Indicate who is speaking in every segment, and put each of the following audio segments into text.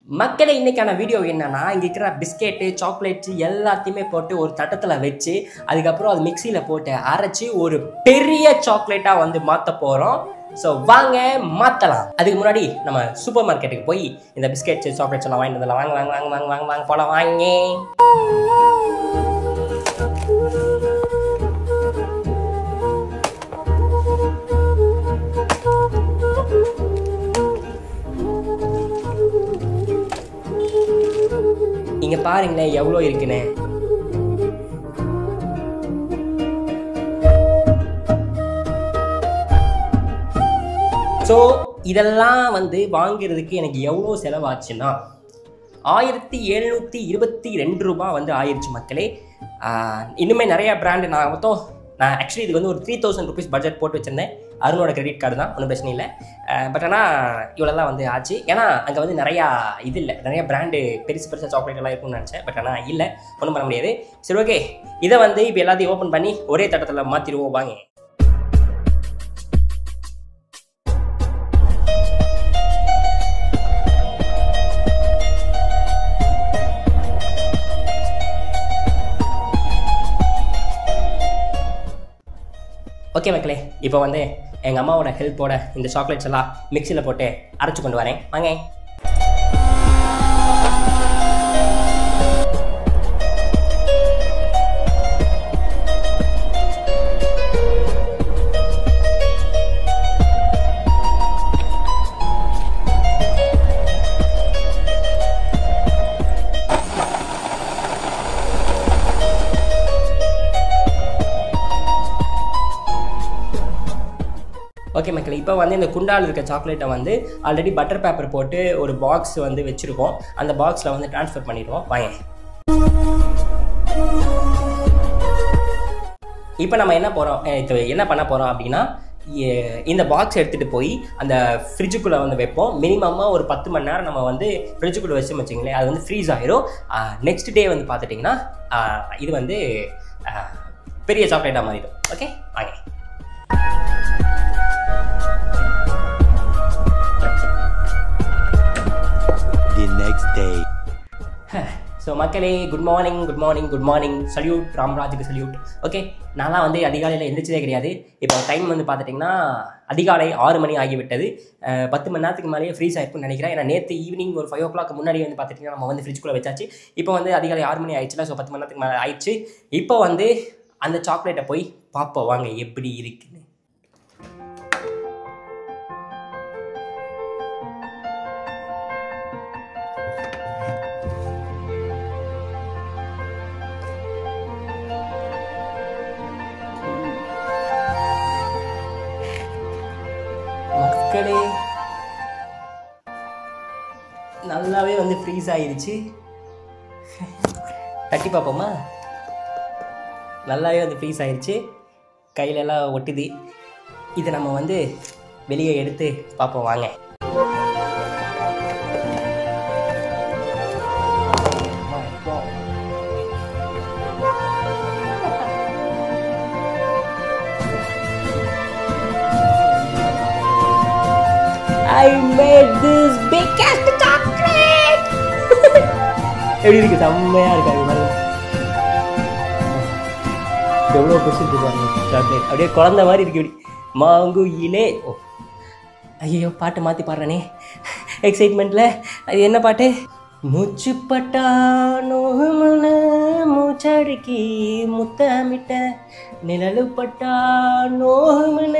Speaker 1: மக்களே இன்னைக்கான வீடியோ என்னன்னா, இங்கே இருக்கிற பிஸ்கெட்டு சாக்லேட்ஸ் எல்லாத்தையுமே போட்டு ஒரு தட்டத்தில் வச்சு அதுக்கப்புறம் அது மிக்சியில் போட்டு அரைச்சி ஒரு பெரிய சாக்லேட்டாக வந்து மாற்ற போகிறோம். ஸோ வாங்க மாற்றலாம். அதுக்கு முன்னாடி நம்ம சூப்பர் மார்க்கெட்டுக்கு போய் இந்த பிஸ்கெட்ஸ் சாக்லேட்ஸ் எல்லாம் வாங்கிட்டு வந்துடலாம். வாங்க வாங்க வாங்க வாங்க வாங்க வாங்க போகலாம் வாங்க. இங்க பாருங்களேன் எவ்வளோ இருக்குன்னு. ஸோ இதெல்லாம் வந்து வாங்கிறதுக்கு எனக்கு எவ்வளோ செலவாச்சுன்னா 1722 ரூபாய் வந்து ஆயிடுச்சு மக்களே. இன்னுமே நிறையா பிராண்டு நான் ஆக்சுவலி இதுக்கு வந்து ஒரு 3000 rupees பட்ஜெட் போட்டு வச்சுருந்தேன். அருணோட கிரெடிட் கார்டு தான், ஒன்றும் பிரச்சனை இல்லை. பட் ஆனால் இவ்வளோலாம் வந்து ஆச்சு. ஏன்னா அங்கே வந்து நிறையா இது இல்லை, நிறையா பிராண்டு பெருசாக சாக்லேட் எல்லாம் இருக்குன்னு நினச்சேன். பட் ஆனால் இல்லை, ஒன்றும் பண்ண முடியாது. சரி ஓகே, இதை வந்து இப்போ எல்லாத்தையும் ஓப்பன் பண்ணி ஒரே தட்டத்தில் மாற்றிடுவோம் வாங்க. ஓகே மக்களே, இப்போ வந்து எங்கள் அம்மாவோட ஹெல்ப்போட இந்த சாக்லேட்ஸ் எல்லாம் மிக்சியில் போட்டு அரைச்சி கொண்டு வரேன் வாங்க. ஓகே மக்களே, இப்போ வந்து இந்த குண்டால் இருக்க சாக்லேட்டை வந்து ஆல்ரெடி பட்டர் பேப்பர் போட்டு ஒரு பாக்ஸ் வந்து வச்சுருக்கோம். அந்த பாக்ஸில் வந்து ட்ரான்ஸ்ஃபர் பண்ணிடுவோம் வாங்க. இப்போ நம்ம என்ன பண்ண போகிறோம் அப்படின்னா, இந்த பாக்ஸ் எடுத்துகிட்டு போய் அந்த ஃப்ரிட்ஜுக்குள்ளே வந்து வைப்போம். மினிமமாக ஒரு 10 மணி நேரம் நம்ம வந்து ஃப்ரிட்ஜுக்குள்ளே வச்சு வச்சிங்களேன், அது வந்து ஃப்ரீஸ் ஆகிரும். நெக்ஸ்ட் டே வந்து பார்த்துட்டிங்கன்னா இது வந்து பெரிய சாக்லேட்டாக மாறிடும். ஓகே வாங்க. ஸோ மக்களே, குட் மார்னிங் சல்யூட், ராம்ராஜுக்கு சல்யூட். ஓகே, நான்லாம் வந்து அதிகாலையில் எந்திரிச்சதே கிடையாது. இப்போ டைம் வந்து பார்த்துட்டிங்கன்னா அதிகாலை 6 மணி ஆகிவிட்டது. 10 மணி நேரத்துக்கு மேலேயே ஃப்ரீஸ் ஆகிருக்குன்னு நினைக்கிறேன். ஏன்னா நேற்று ஈவினிங் ஒரு 5 o'clock முன்னாடி வந்து பார்த்துட்டிங்கன்னா நம்ம வந்து ஃப்ரிட்ஜுக்குள்ளே வச்சாச்சு. இப்போ வந்து அதிகாலை 6 மணி ஆயிடுச்சுல, ஸோ 10 மணி நேரத்துக்கு மேலே ஆயிடுச்சு. இப்போ வந்து அந்த சாக்லேட்டை போய் பார்ப்போம் வாங்க எப்படி இருக்குன்னு. மக்களே, நல்லாவே வந்து ஃப்ரீஸ் ஆயிடுச்சு. தட்டி பார்ப்போமா? நல்லாவே வந்து ஃப்ரீஸ் ஆயிடுச்சு, கையிலெல்லாம் ஒட்டுது. இதை நம்ம வந்து வெளியே எடுத்து பார்ப்போம் வாங்க. I made this biggest chocolate. எப்படி இருக்கு? செம்மையா இருக்காது பாருங்க. எவ்வளோ பெருசு இருக்கு பாருங்க சாக்லேட். அப்படியே குழந்தை மாதிரி இருக்கு. இப்படி மாங்குயிலே. ஓ ஐயோ, பாட்டு மாற்றி பாடுறேனே எக்ஸைட்மெண்ட்டில். அது என்ன பாட்டு? மூச்சு பட்டா நோமுன மூச்சடிக்கி முத்தமிட்ட நிழலு பட்டா நோமுன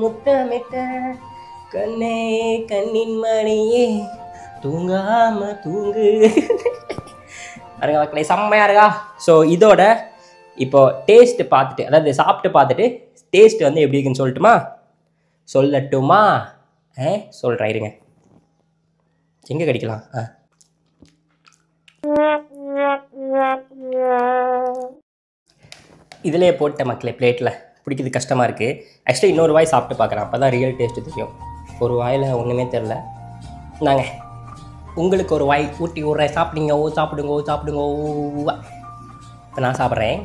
Speaker 1: முத்தமிட்ட கண்ணே கண்ணின் மணியே தூங்காம தூங்கு. பாருங்க மக்களே, செம்மையா இருக்கா? ஸோ இதோட இப்போ டேஸ்ட்டு பார்த்துட்டு, அதாவது சாப்பிட்டு பார்த்துட்டு டேஸ்ட் வந்து எப்படி இருக்குன்னு சொல்லட்டுமா? சொல்கிறேன் இருங்க. எங்கே கிடைக்கலாம்? இதிலே போட்ட மக்களே பிளேட்டில். பிடிக்கிறது கஷ்டமாக இருக்குது. ஆக்சுவலி இன்னொரு வாய் சாப்பிட்டு பார்க்குறேன், அப்போ தான் ரியல் டேஸ்ட்டு தெரியும். ஒரு வாயில் ஒன்றுமே தெரில. நாங்கள் உங்களுக்கு ஒரு வாய் ஊட்டி விட்றேன், சாப்பிடுங்க. இப்போ நான் சாப்பிட்றேன்.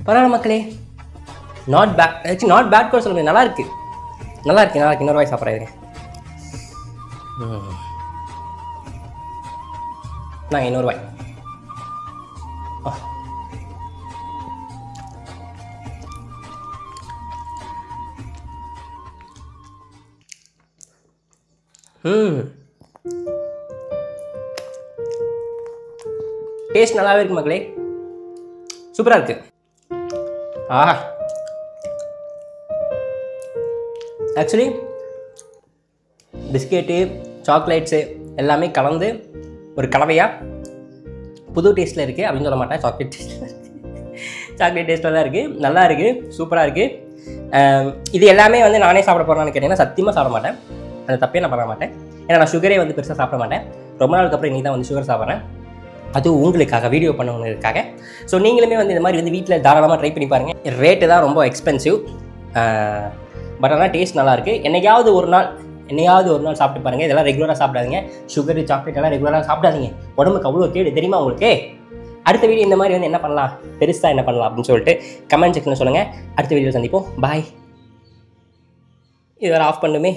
Speaker 1: பரவாயில்ல மக்களே, not bad. Actually not bad கூட சொல்ல முடியாது, நல்லா இருக்கு. இன்னொரு வாய் சாப்பிட்றேன். நான் இன்னொரு வாய். டேஸ்ட் நல்லாவே இருக்கு மக்களே, சூப்பராக இருக்கு. ஆக்சுவலி பிஸ்கெட்டு சாக்லேட்ஸு எல்லாமே கலந்து ஒரு கலவையாக புது டேஸ்ட்டில் இருக்குது அப்படின்னு சொல்ல மாட்டேன். சாக்லேட் டேஸ்ட்டில் தான் இருக்குது, நல்லா இருக்குது, சூப்பராக இருக்குது. இது எல்லாமே வந்து நானே சாப்பிட போகிறேன்னு கேட்டிங்கன்னா சத்தியமாக சாப்பிட மாட்டேன். அந்த தப்பே நான் பண்ண மாட்டேன். ஏன்னா நான் சுகரே வந்து பெருசாக சாப்பிட மாட்டேன். ரொம்ப நாளுக்கு அப்புறம் இன்றைக்கி தான் வந்து சுகர் சாப்பிட்றேன், அதுவும் உங்களுக்காக, வீடியோ பண்ணவங்களுக்காக. ஸோ நீங்களுமே வந்து இந்த மாதிரி வந்து வீட்டில் தாராளமாக ட்ரை பண்ணி பாருங்கள். ரேட்டு தான் ரொம்ப எக்ஸ்பென்சிவ், பட் ஆனால் டேஸ்ட் நல்லாயிருக்கு. என்னையாவது ஒரு நாள் சாப்பிட்டு பாருங்கள். இதெல்லாம் ரெகுலராக சாப்பிடாதீங்க. சுகரு சாக்லேட் எல்லாம் ரெகுலராக சாப்பிடாதீங்க, உடம்புக்கு அவ்வளோ கேடு தெரியுமா உங்களுக்கு. அடுத்த வீடியோ இந்த மாதிரி வந்து என்ன பண்ணலாம், பெருசாக என்ன பண்ணலாம் அப்படின்னு சொல்லிட்டு கமெண்ட் செக்ஷனில் சொல்லுங்கள். அடுத்த வீடியோ சந்திப்போம். பாய். இது வேறு ஆஃப் பண்ணுமே.